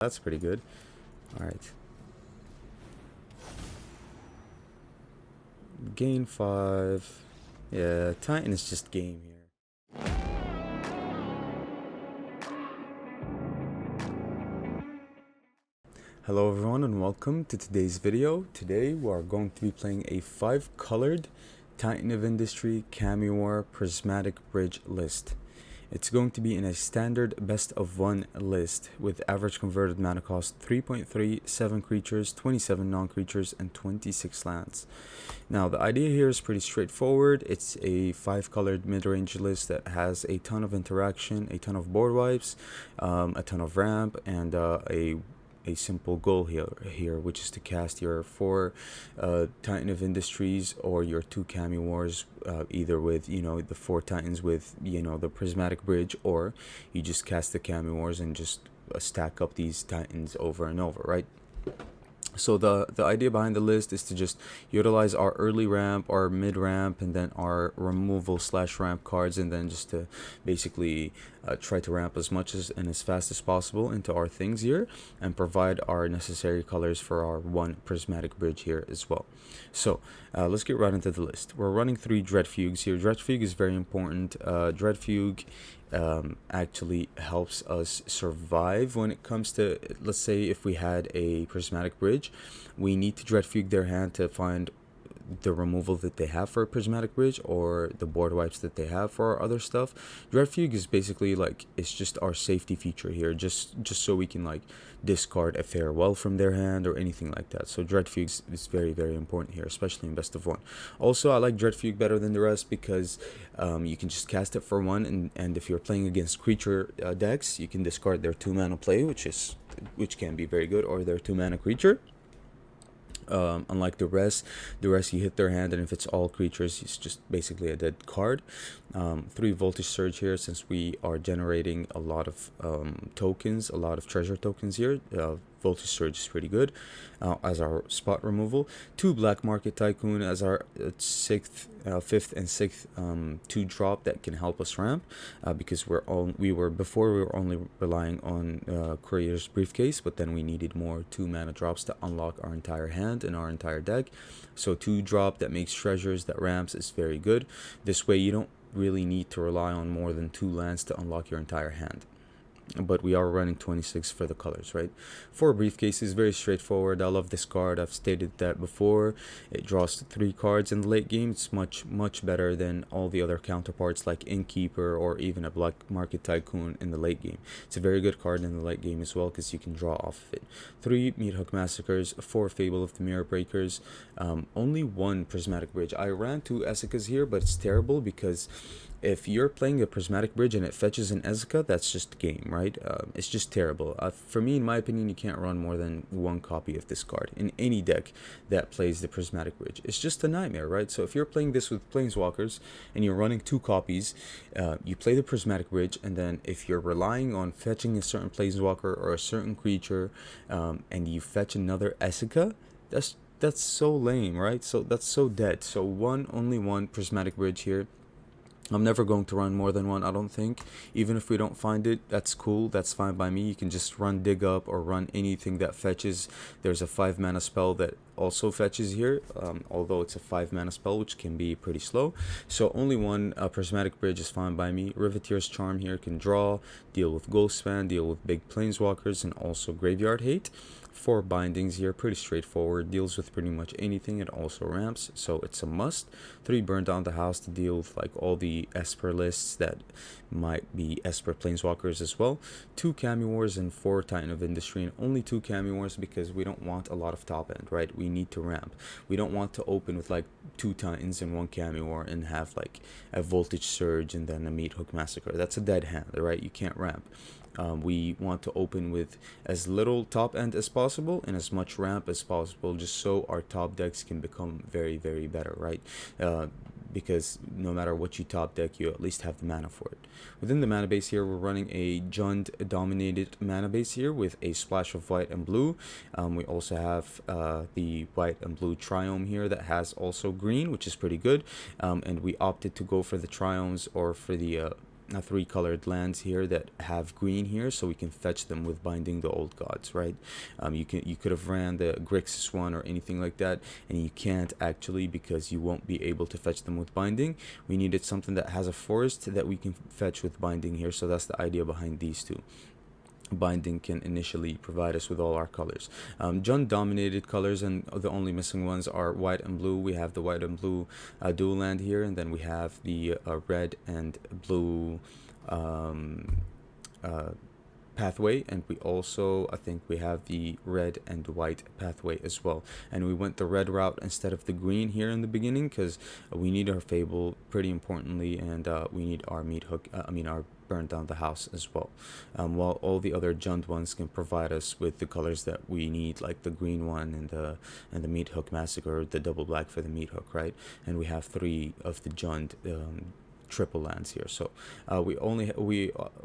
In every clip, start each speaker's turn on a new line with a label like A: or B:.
A: That's pretty good. All right. Gain 5. Yeah, Titan is just game here. Hello everyone and welcome to today's video. Today we are going to be playing a 5-colored Titan of Industry Cameo Prismatic Bridge list. It's going to be in a standard best of 1 list with average converted mana cost 3.3, 7 creatures, 27 non-creatures, and 26 lands. Now the idea here is pretty straightforward. It's a 5-colored mid-range list that has a ton of interaction, a ton of board wipes, a ton of ramp, and a simple goal here, which is to cast your 4 Titan of Industries or your 2 Cameo Wars, either with the 4 Titans with the Prismatic Bridge, or you just cast the Cameo Wars and just stack up these Titans over and over, right? So the idea behind the list is to just utilize our early ramp, our mid ramp, and then our removal / ramp cards, and then just to basically try to ramp as much and as fast as possible into our things here, and provide our necessary colors for our 1 Prismatic Bridge here as well. So let's get right into the list. We're running 3 Dread Fugues here. Dread Fugue is very important. Dread Fugue actually helps us survive when it comes to, let's say if we had a Prismatic Bridge, we need to Dread Fugue their hand to find the removal that they have for a Prismatic Bridge or the board wipes that they have for our other stuff. Dread Fugue is basically like, it's just our safety feature here, just so we can like discard a farewell from their hand or anything like that. So Dread Fugue is very, very important here, especially in best of 1. Also, I like Dread Fugue better than the rest because you can just cast it for 1, and if you're playing against creature decks, you can discard their 2 mana play, which can be very good, or their 2 mana creature. Unlike the rest you hit their hand, and if it's all creatures, it's just basically a dead card. 3 Voltage Surge here, since we are generating a lot of tokens, a lot of treasure tokens here. Voltage Surge is pretty good as our spot removal. 2 Black Market Tycoon as our 5th and 6th 2-drop that can help us ramp, because we were only relying on Courier's Briefcase, but then we needed more 2 mana drops to unlock our entire hand and our entire deck. So 2-drop that makes treasures, that ramps, is very good. This way you don't really need to rely on more than 2 lands to unlock your entire hand. But we are running 26 for the colors, right? 4 Briefcases, very straightforward. I love this card. I've stated that before. It draws 3 cards in the late game. It's much better than all the other counterparts like Innkeeper or even a Black Market Tycoon in the late game. It's a very good card in the late game as well because you can draw off of it. 3 Meathook Massacres, 4 Fable of the Mirror Breakers, only 1 Prismatic Bridge. I ran 2 Essicas here, but it's terrible because if you're playing a Prismatic Bridge and it fetches an Ezika, that's just game, right? It's just terrible. For me, in my opinion, you can't run more than 1 copy of this card in any deck that plays the Prismatic Bridge. It's just a nightmare, right? So if you're playing this with Planeswalkers and you're running 2 copies, you play the Prismatic Bridge, and then if you're relying on fetching a certain Planeswalker or a certain creature, and you fetch another Ezika, that's so lame, right? So that's so dead. So only one Prismatic Bridge here. I'm never going to run more than 1, I don't think. Even if we don't find it, that's cool. That's fine by me. You can just run Dig Up or run anything that fetches. There's a 5 mana spell that also fetches here, although it's a 5 mana spell, which can be pretty slow. So only 1 Prismatic Bridge is fine by me. Riveteer's Charm here can draw, deal with Ghostspan, deal with big Planeswalkers, and also Graveyard Hate. 4 Bindings here, pretty straightforward, deals with pretty much anything, and also ramps, so it's a must. 3 Burn Down the House to deal with like all the Esper lists that might be Esper Planeswalkers as well. 2 Cameo Wars and 4 Titan of Industry, and only 2 Cameo Wars because we don't want a lot of top end, right? We need to ramp. We don't want to open with like 2 Titans and 1 Cameo War and have like a Voltage Surge and then a Meathook Massacre. That's a dead hand, right? You can't ramp. We want to open with as little top end as possible and as much ramp as possible, just so our top decks can become very, very better, right? Because no matter what you top deck, you at least have the mana for it. Within the mana base here, we're running a Jund dominated mana base here with a splash of white and blue. We also have the white and blue Triome here that has also green, which is pretty good. And we opted to go for the Triomes or for the three colored lands here that have green here, so we can fetch them with binding the old gods, right? You could have ran the Grixis one or anything like that, and you can't actually, because you won't be able to fetch them with binding. We needed something that has a forest that we can fetch with binding here, so that's the idea behind these two. Binding can initially provide us with all our colors. Jund dominated colors, and the only missing ones are white and blue. We have the white and blue dual land here, and then we have the red and blue pathway, and we also, I think we have the red and white pathway as well. And we went the red route instead of the green here in the beginning because we need our Fable pretty importantly, and we need our meat hook, our burn down the house as well, while all the other Jund ones can provide us with the colors that we need, like the green one and the meat hook massacre, the double black for the meat hook, right? And we have three of the Jund triple lands here, so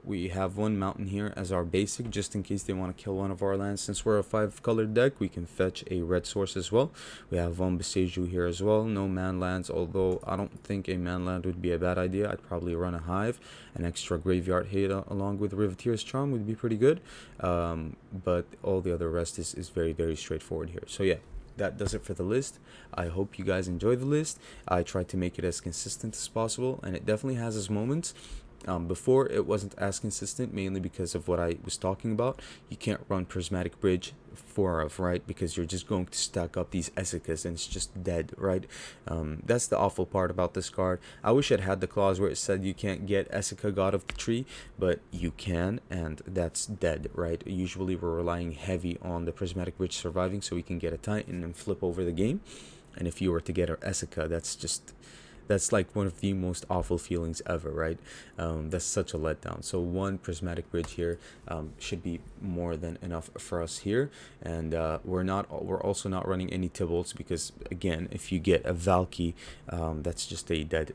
A: we have one mountain here as our basic, just in case they want to kill one of our lands. Since we're a 5-colored deck, we can fetch a red source as well. We have one Beseju here as well. No man lands, although I don't think a man land would be a bad idea. I'd probably run a hive. An extra graveyard hit along with Riveteer's Charm would be pretty good, but all the other rest is very, very straightforward here. So yeah, that does it for the list. I hope you guys enjoy the list. I tried to make it as consistent as possible, and it definitely has its moments. Before, it wasn't as consistent, mainly because of what I was talking about. You can't run Prismatic Bridge 4-of, right? Because you're just going to stack up these Essicas and it's just dead, right? That's the awful part about this card. I wish it had the clause where it said you can't get Essica, God of the Tree, but you can, and that's dead, right? Usually we're relying heavy on the Prismatic Bridge surviving so we can get a Titan and flip over the game. And if you were to get our Essica, that's like one of the most awful feelings ever, right? That's such a letdown. So one Prismatic Bridge here should be more than enough for us here. And we're also not running any Tybalts because, again, if you get a Valky, that's just a dead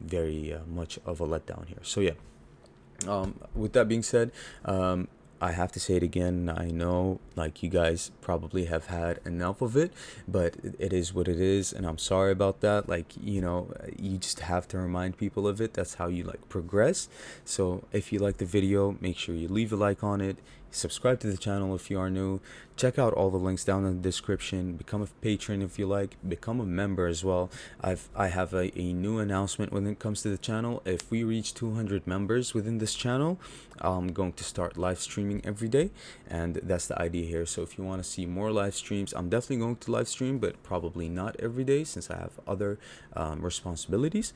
A: very much of a letdown here. So yeah, with that being said, I have to say it again. I know, like, you guys probably have had enough of it, but it is what it is, and I'm sorry about that. Like, you know, you just have to remind people of it. That's how you, like, progress. So if you like the video, make sure you leave a like on it. Subscribe to the channel if you are new. Check out all the links down in the description. Become a patron if you like. Become a member as well. I have a new announcement when it comes to the channel. If we reach 200 members within this channel, I'm going to start live streaming every day, and that's the idea here. So if you want to see more live streams, I'm definitely going to live stream, but probably not every day since I have other responsibilities.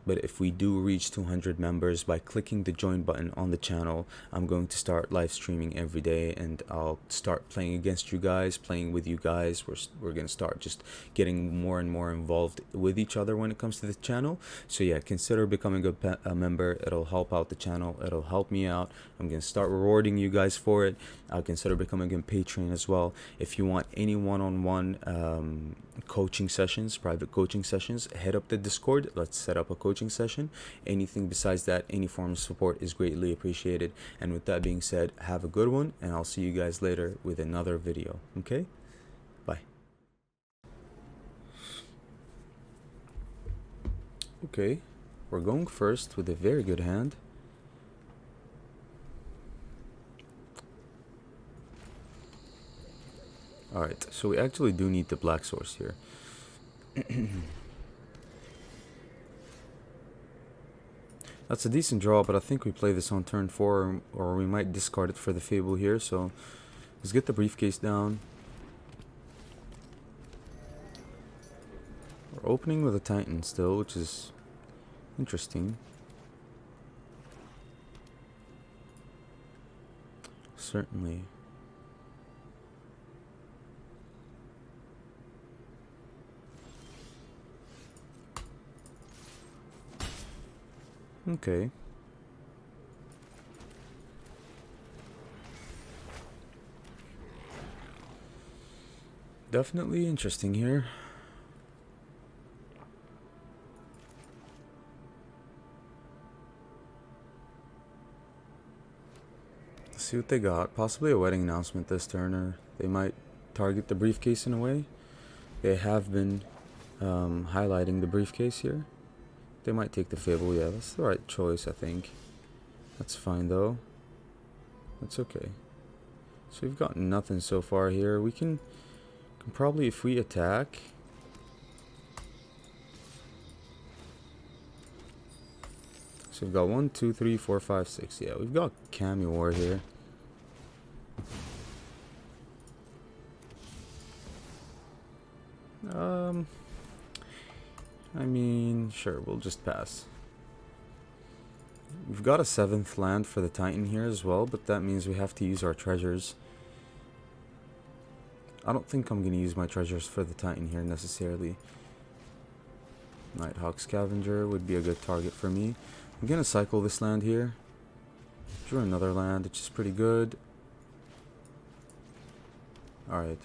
A: But if we do reach 200 members, by clicking the join button on the channel, I'm going to start live streaming every day, and I'll start playing against you guys, playing with you guys. We're gonna start just getting more and more involved with each other when it comes to the channel. So yeah, consider becoming a member. It'll help out the channel, it'll help me out. I'm gonna start rewarding you guys for it. I'll consider becoming a patron as well. If you want any one-on-one coaching sessions, private coaching sessions, head up the Discord. Let's set up a coaching session. Anything besides that, any form of support is greatly appreciated. And with that being said, have a good one, and I'll see you guys later with another video. Okay, bye. Okay, we're going first with a very good hand. Alright, so we actually do need the black source here. That's a decent draw, but I think we play this on turn 4, or we might discard it for the Fable here. So let's get the briefcase down. We're opening with a Titan still, which is interesting. Certainly. Okay. Definitely interesting here. Let's see what they got. Possibly a wedding announcement this turn, or they might target the briefcase in a way. They have been highlighting the briefcase here. They might take the Fable. Yeah, that's the right choice, I think. That's fine, though. That's okay. So we've got nothing so far here. We can probably, if we attack... So we've got 1, 2, 3, 4, 5, 6. Yeah, we've got Cameo War here. I mean, sure, we'll just pass. We've got a 7th land for the Titan here as well, but that means we have to use our treasures. I don't think I'm going to use my treasures for the Titan here necessarily. Nighthawk Scavenger would be a good target for me. I'm going to cycle this land here. Draw another land, which is pretty good. Alright,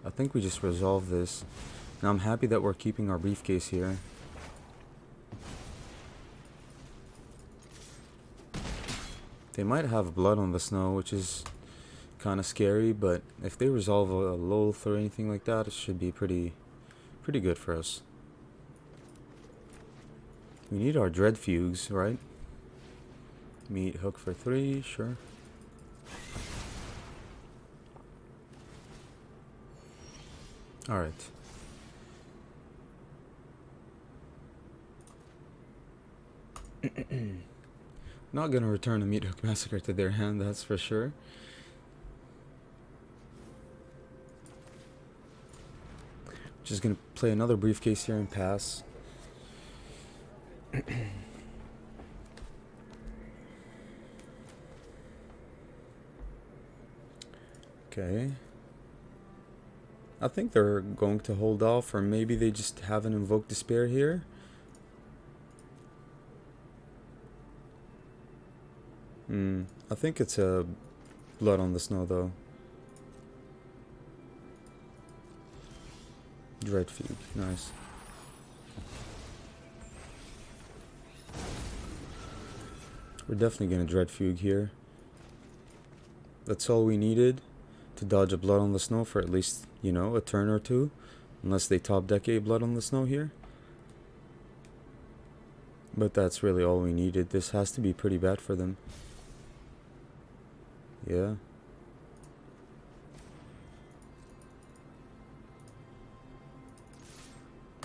A: I think we just resolved this. Now I'm happy that we're keeping our briefcase here. They might have blood on the snow, which is kind of scary, but if they resolve a Lolth or anything like that, it should be pretty good for us. We need our Dread Fugues, right? Meat hook for 3, sure. Alright. Not gonna return a Meat Hook Massacre to their hand, that's for sure. Just gonna play another briefcase here and pass. Okay. I think they're going to hold off, or maybe they just haven't invoked Despair here. I think it's a Blood on the Snow though. Dread Fugue, nice. We're definitely gonna Dread Fugue here. That's all we needed to dodge a Blood on the Snow for at least, you know, a turn or two. Unless they top deck a Blood on the Snow here. But that's really all we needed. This has to be pretty bad for them. Yeah.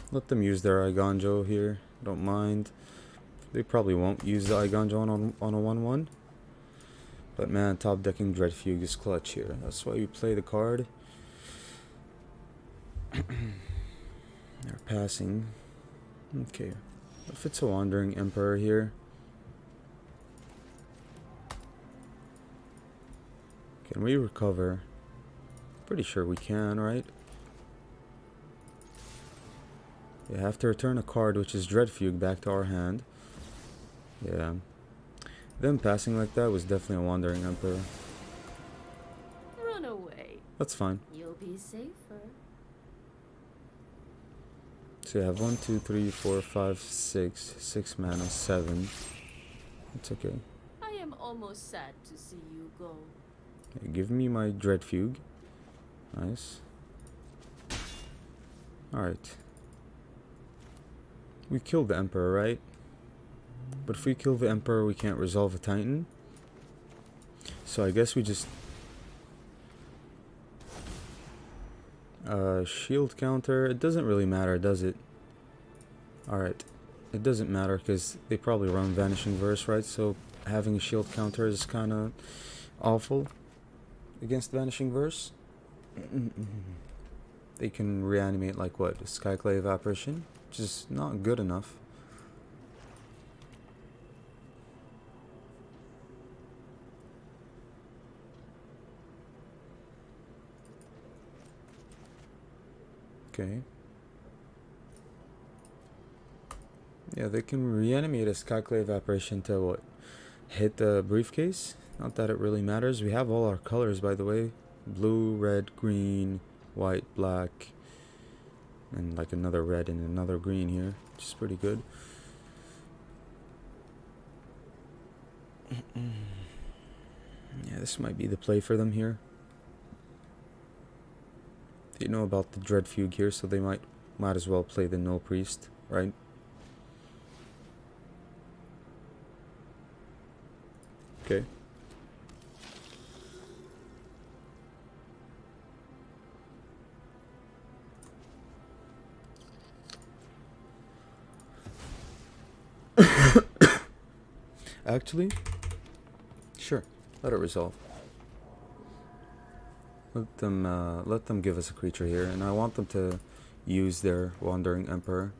A: Let them use their Iganjo here. Don't mind. They probably won't use the Iganjo on a 1-1. But man, top decking Dread Fugue is clutch here. That's why we play the card. They're passing. Okay. If it's a Wandering Emperor here. Can we recover? Pretty sure we can, right? We have to return a card, which is Dread Fugue, back to our hand. Yeah. Them passing like that was definitely a Wandering Emperor.
B: Run away.
A: That's fine.
B: You'll be safer.
A: So you have 1, 2, 3, 4, 5, 6. 6 mana, 7. It's okay.
B: I am almost sad to see you go.
A: Okay, give me my Dread Fugue. Nice. Alright. We killed the Emperor, right? But if we kill the Emperor, we can't resolve a Titan. So I guess we just... shield counter. It doesn't really matter, does it? Alright. It doesn't matter because they probably run Vanishing Verse, right? So having a shield counter is kind of awful against Vanishing Verse. They can reanimate like what? Skyclave Apparition? Which is not good enough. Okay. Yeah, they can reanimate a Skyclave Apparition to what? Hit the briefcase? Not that it really matters. We have all our colors, by the way. Blue, red, green, white, black. And like another red and another green here. Which is pretty good. Yeah, this might be the play for them here. They know about the Dread Fugue here, so they might as well play the No Priest, right? Okay. Actually, sure. Let it resolve. Let them give us a creature here, and I want them to use their Wandering Emperor.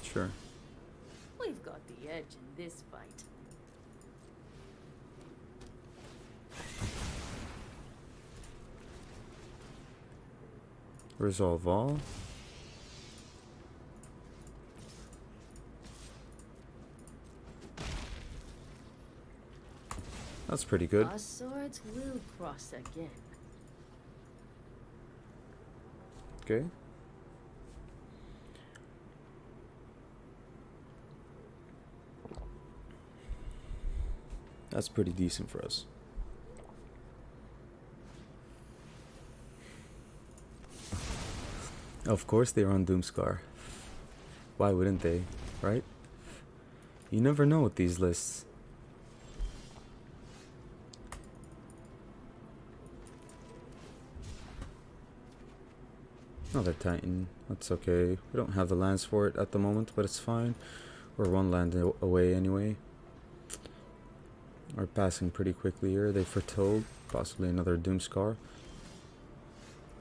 A: Sure.
B: We've got the edge in this fight.
A: Resolve all. That's pretty good.
B: Our swords will cross again.
A: Okay. That's pretty decent for us. Of course they're on Doomscar. Why wouldn't they, right? You never know with these lists. Another Titan, that's okay. We don't have the lands for it at the moment, but it's fine. We're one land away anyway. We're passing pretty quickly here. They foretold possibly another Doomscar.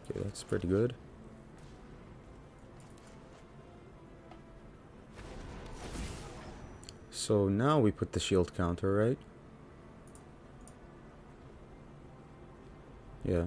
A: Okay, that's pretty good. So now we put the shield counter, right? Yeah.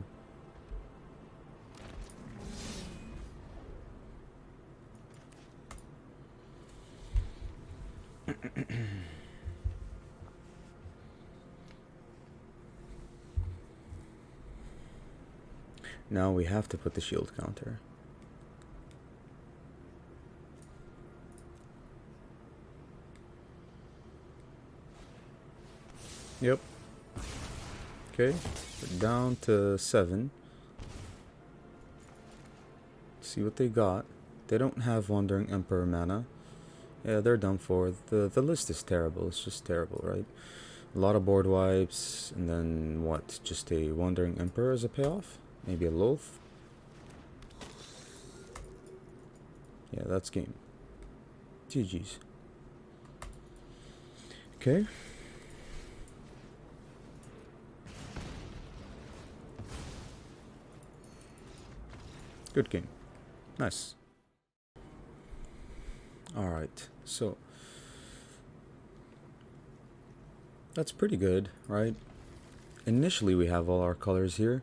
A: Now we have to put the shield counter. Yep. Okay, we're down to 7. See what they got. They don't have Wandering Emperor mana. Yeah, they're done for. The list is terrible. It's just terrible, right? A lot of board wipes, and then what? Just a Wandering Emperor as a payoff? Maybe a Loath? Yeah, that's game. GG's. Okay. Good game. Nice. Alright, so that's pretty good, right? Initially we have all our colors here.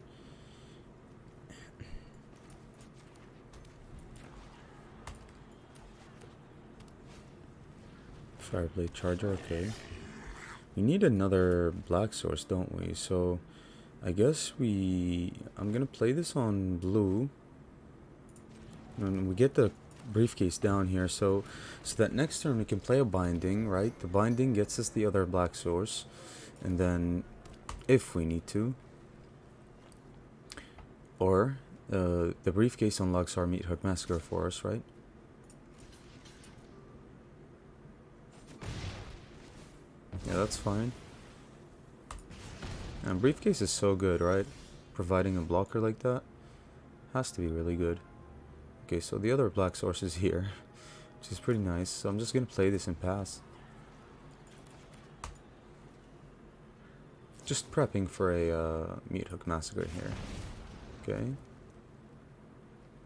A: Fireblade Charger, okay. We need another black source, don't we? So I guess I'm gonna play this on blue. And we get the briefcase down here, so that next turn we can play a binding, right? The binding gets us the other black source, and then if we need to, or the briefcase unlocks our Meat Hook Massacre for us, right? Yeah, that's fine. And briefcase is so good, right? Providing a blocker like that has to be really good. Okay, so the other black source is here, which is pretty nice. So I'm just gonna play this and pass. Just prepping for a Meat Hook Massacre here. Okay.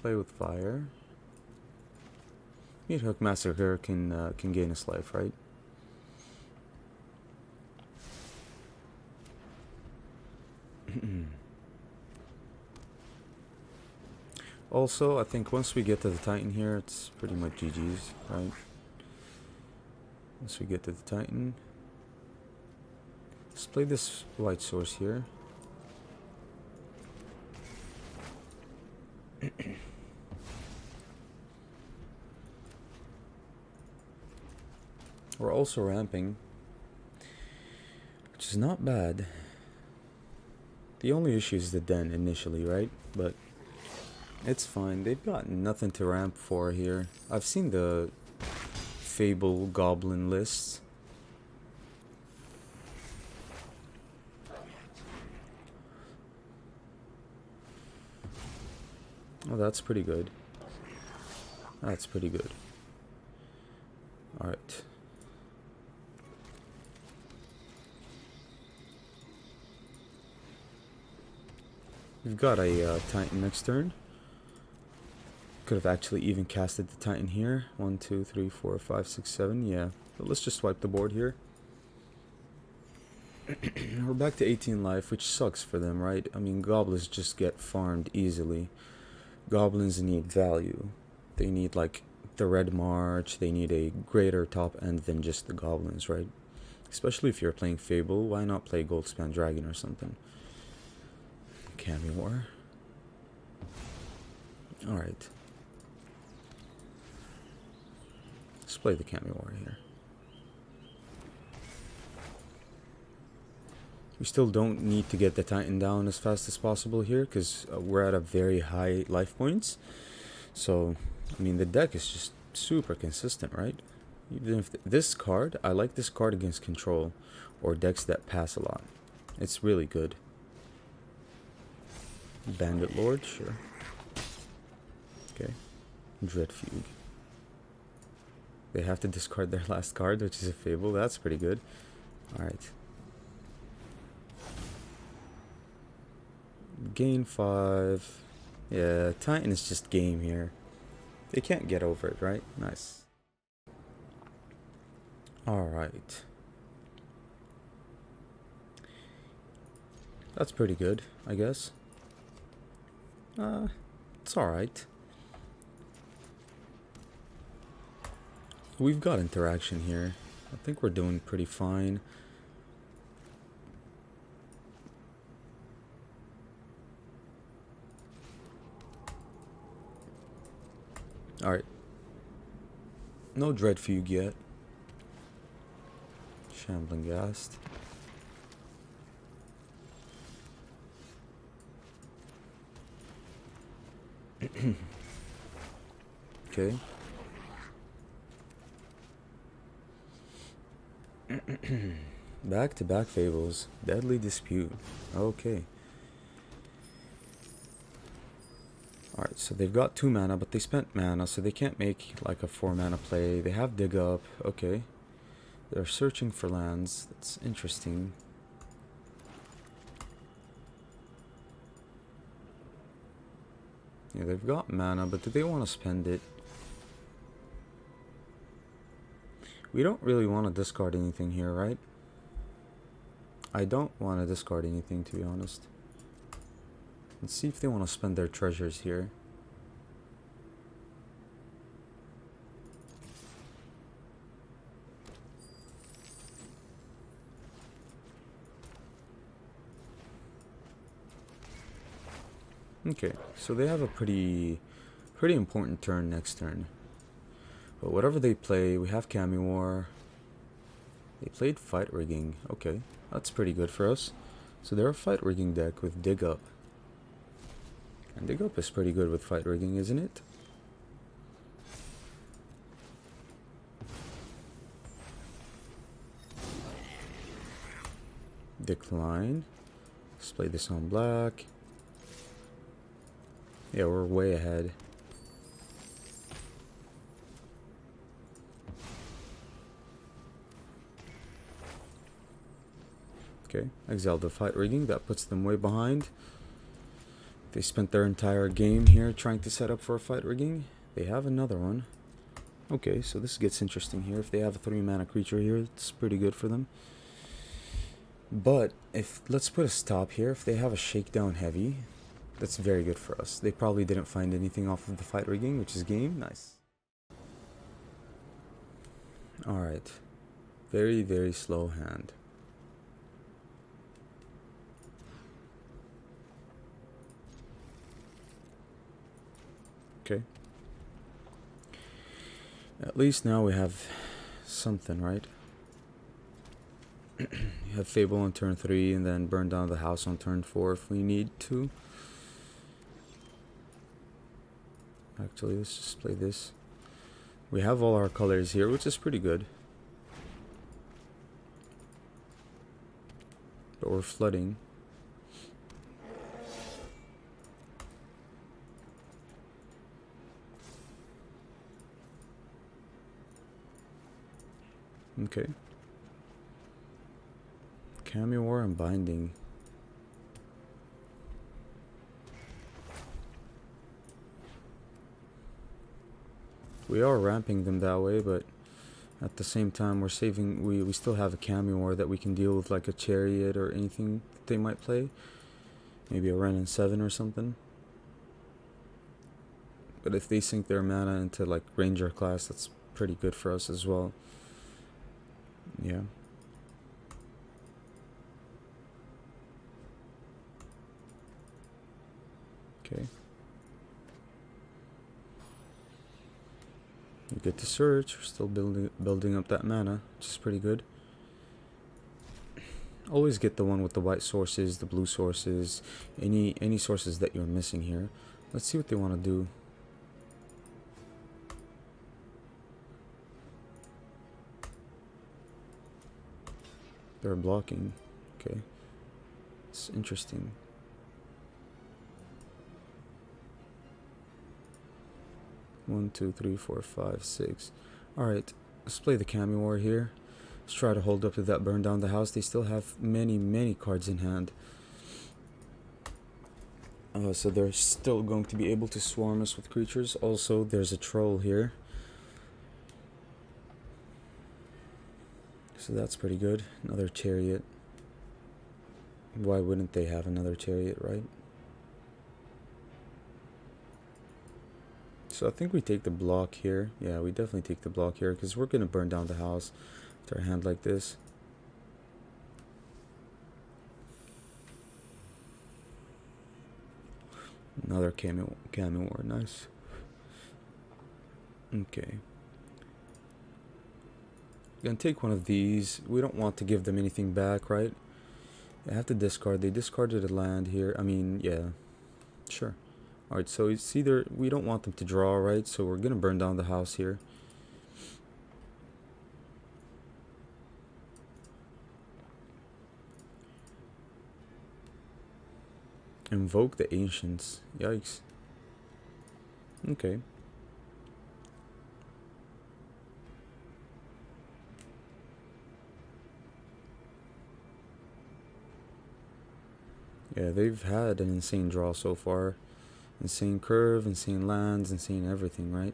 A: Play with fire. Meat Hook Massacre can gain us life, right? Also, I think once we get to the Titan here, it's pretty much GG's, right? Once we get to the Titan. Let's play this white source here. We're also ramping, which is not bad. The only issue is the den initially, right? But it's fine. They've got nothing to ramp for here. I've seen the Fable Goblin lists. Oh, that's pretty good. That's pretty good. Alright. We've got a Titan next turn. Could have actually even casted the Titan here. 1, 2, 3, 4, 5, 6, 7. Yeah. But let's just wipe the board here. We're back to 18 life, which sucks for them, right? I mean, goblins just get farmed easily. Goblins need value. They need, like, the Red March. They need a greater top end than just the goblins, right? Especially if you're playing Fable. Why not play Goldspan Dragon or something? Cami War. Alright. Let's play the Cami War here. We still don't need to get the Titan down as fast as possible here, because we're at a very high life points. So, I mean, the deck is just super consistent, right? Even if this card, I like this card against control, or decks that pass a lot. It's really good. Bandit Lord, sure. Okay. Dread Fugue. They have to discard their last card, which is a Fable. That's pretty good. Alright. Gain 5. Yeah, Titan is just game here. They can't get over it, right? Nice. Alright. That's pretty good, I guess. It's alright. We've got interaction here. I think we're doing pretty fine. Alright. No Dread Fugue yet. Shambling Ghast. Okay. Back-to-back Fables. Deadly Dispute. Okay. Alright, so they've got 2 mana, but they spent mana, so they can't make like a 4 mana play. They have Dig Up. Okay. They're searching for lands. That's interesting. Yeah, they've got mana, but do they want to spend it? We don't really want to discard anything here, right? I don't want to discard anything, to be honest. Let's see if they want to spend their treasures here. Okay, so they have a pretty important turn next turn. But whatever they play, we have Cami War. They played Fight Rigging. Okay, that's pretty good for us. So they're a Fight Rigging deck with Dig Up. And Dig Up is pretty good with Fight Rigging, isn't it? Decline. Let's play this on black. Yeah, we're way ahead. Okay, exile the Fight Rigging. That puts them way behind. They spent their entire game here trying to set up for a Fight Rigging. They have another one. Okay, so this gets interesting here. If they have a 3 mana creature here, it's pretty good for them. But if let's put a stop here. If they have a Shakedown Heavy, that's very good for us. They probably didn't find anything off of the Fight Rigging, which is game. Nice. Alright. Very, very slow hand. Okay. At least now we have something, right? You have Fable on turn 3 and then burn down the house on turn 4 if we need to. Actually, let's just play this. We have all our colors here, which is pretty good. But we're flooding. Okay. Cameo War and Binding. We are ramping them that way, but at the same time we're saving, we still have a Cameo War that we can deal with, like a Chariot or anything that they might play. Maybe a Ren and 7 or something. But if they sink their mana into like Ranger class, that's pretty good for us as well. Yeah. Okay. We get to search. We're still building up that mana, which is pretty good. Always get the one with the white sources, the blue sources, any sources that you're missing here. Let's see what they want to do. They're blocking. Okay. It's interesting. One, two, three, four, five, six. Alright, let's play the Cameo War here. Let's try to hold up to that burn down the house. They still have many cards in hand. So they're still going to be able to swarm us with creatures. Also, there's a troll here. So that's pretty good. Another Chariot. Why wouldn't they have another Chariot, right? So I think we take the block here. Yeah, we definitely take the block here because we're going to burn down the house with our hand like this. Another Cameo War, nice. Okay. We're going to take one of these. We don't want to give them anything back, right? I have to discard. They discarded a land here. I mean, yeah, sure. Alright, so it's either we don't want them to draw, right? So we're going to burn down the house here. Invoke the Ancients. Yikes. Okay. Yeah, they've had an insane draw so far. Insane curve, insane lands, insane everything, right?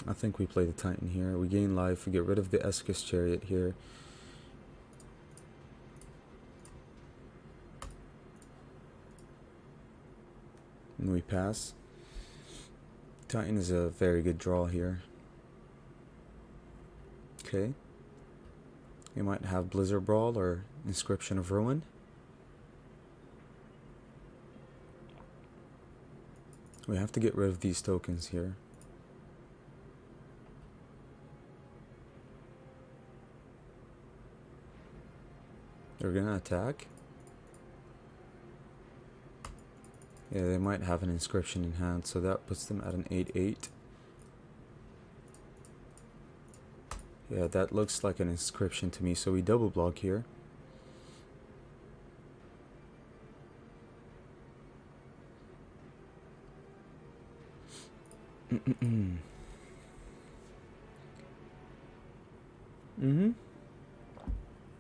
A: I think we play the Titan here. We gain life. We get rid of the Escus Chariot here. And we pass. Titan is a very good draw here. Okay. We might have Blizzard Brawl or Inscription of Ruin. We have to get rid of these tokens here. They're gonna attack. Yeah, they might have an inscription in hand, so that puts them at an 8/8. Yeah, that looks like an inscription to me, so we double block here.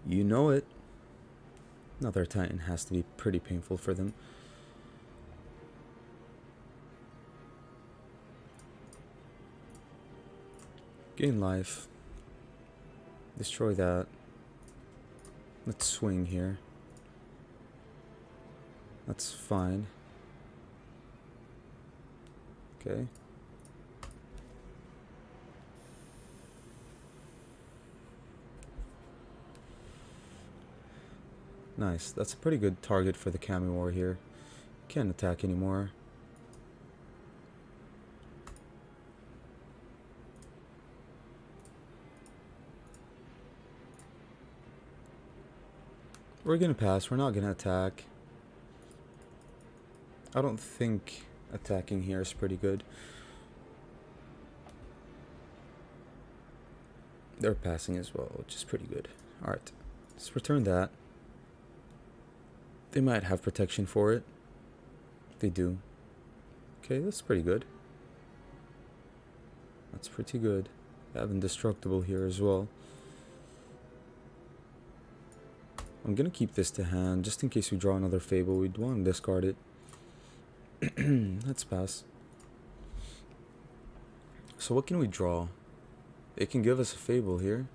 A: You know it. Another Titan has to be pretty painful for them. Gain life. Destroy that. Let's swing here. That's fine. Okay. Nice. That's a pretty good target for the Cameo War here. Can't attack anymore. We're gonna pass. We're not gonna attack. I don't think attacking here is pretty good. They're passing as well, which is pretty good. Alright, let's return that. They might have protection for it. They do. Okay, that's pretty good. That's pretty good. They have indestructible here as well. I'm gonna keep this to hand just in case we draw another Fable. We'd want to discard it. Let's pass. So what can we draw? They can give us a Fable here.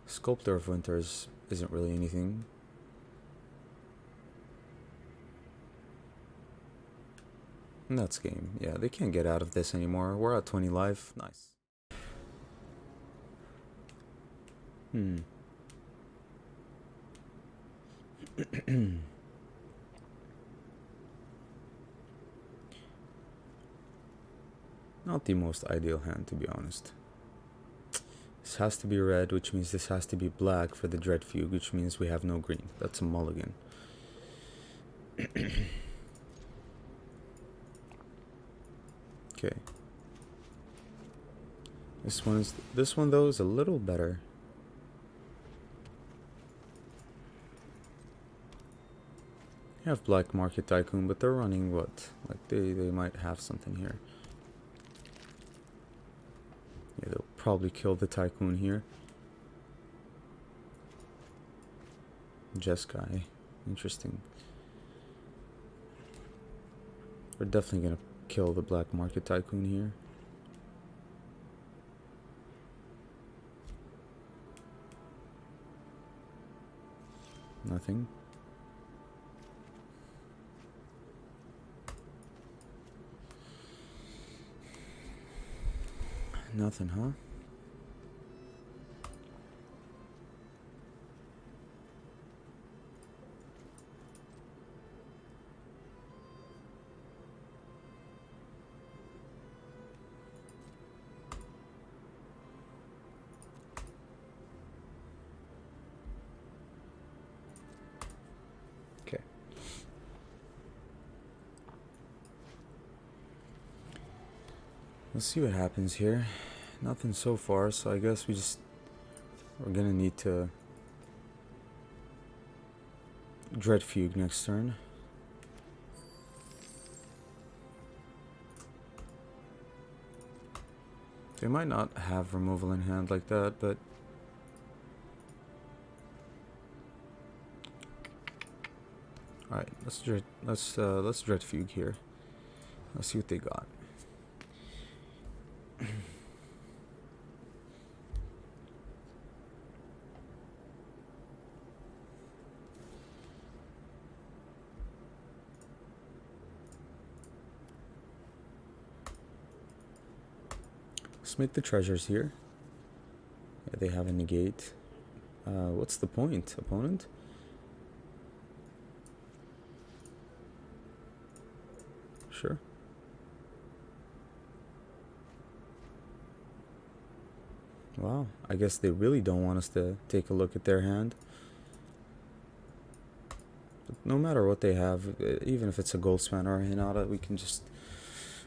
A: Sculptor of Winters isn't really anything. And that's game. Yeah, they can't get out of this anymore. We're at 20 life. Nice. Not the most ideal hand, to be honest. This has to be red, which means this has to be black for the Dread Fugue, which means we have no green. That's a mulligan. Okay. This one though is a little better. You have Black Market Tycoon, but they're running what? Like they might have something here. Yeah, they'll probably kill the Tycoon here. Jeskai. Interesting. We're definitely gonna kill the Black Market Tycoon here. Nothing. Nothing, huh? Okay. Let's see what happens here. Nothing so far, so I guess we're gonna need to Dread Fugue next turn. They might not have removal in hand like that, but all right, let's Dread Fugue here. Let's see what they got. Let's make the treasures here. Yeah, they have a negate. What's the point, opponent? Sure. Wow, I guess they really don't want us to take a look at their hand. But no matter what they have, even if it's a Goldspan or a Hinata, we can just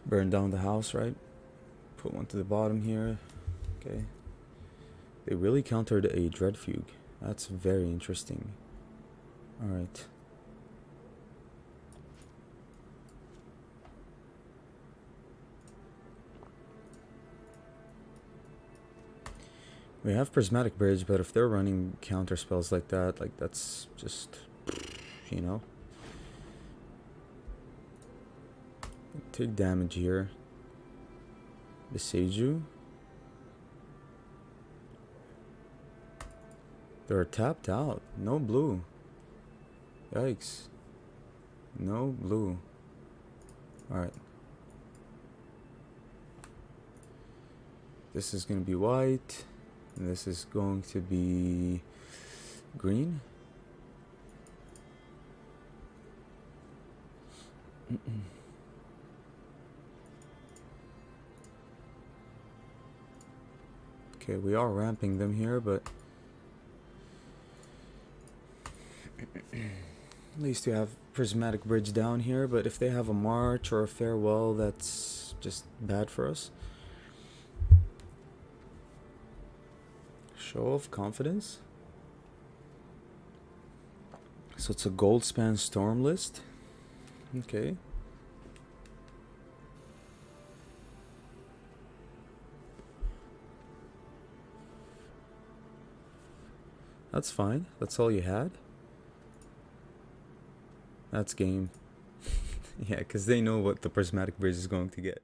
A: burn down the house, right? Put one to the bottom here. Okay. They really countered a Dread Fugue. That's very interesting. Alright. We have Prismatic Bridge, but if they're running counter spells like that, like that's just, you know. Take damage here. Beseiju. They're tapped out. No blue. Yikes. No blue. Alright. This is going to be white. And this is going to be green. Okay, we are ramping them here, but At least we have Prismatic Bridge down here, but if they have a March or a Farewell, that's just bad for us. Show of confidence. So it's a Goldspan Storm list. Okay. That's fine. That's all you had? That's game. Yeah, because they know what the Prismatic Bridge is going to get.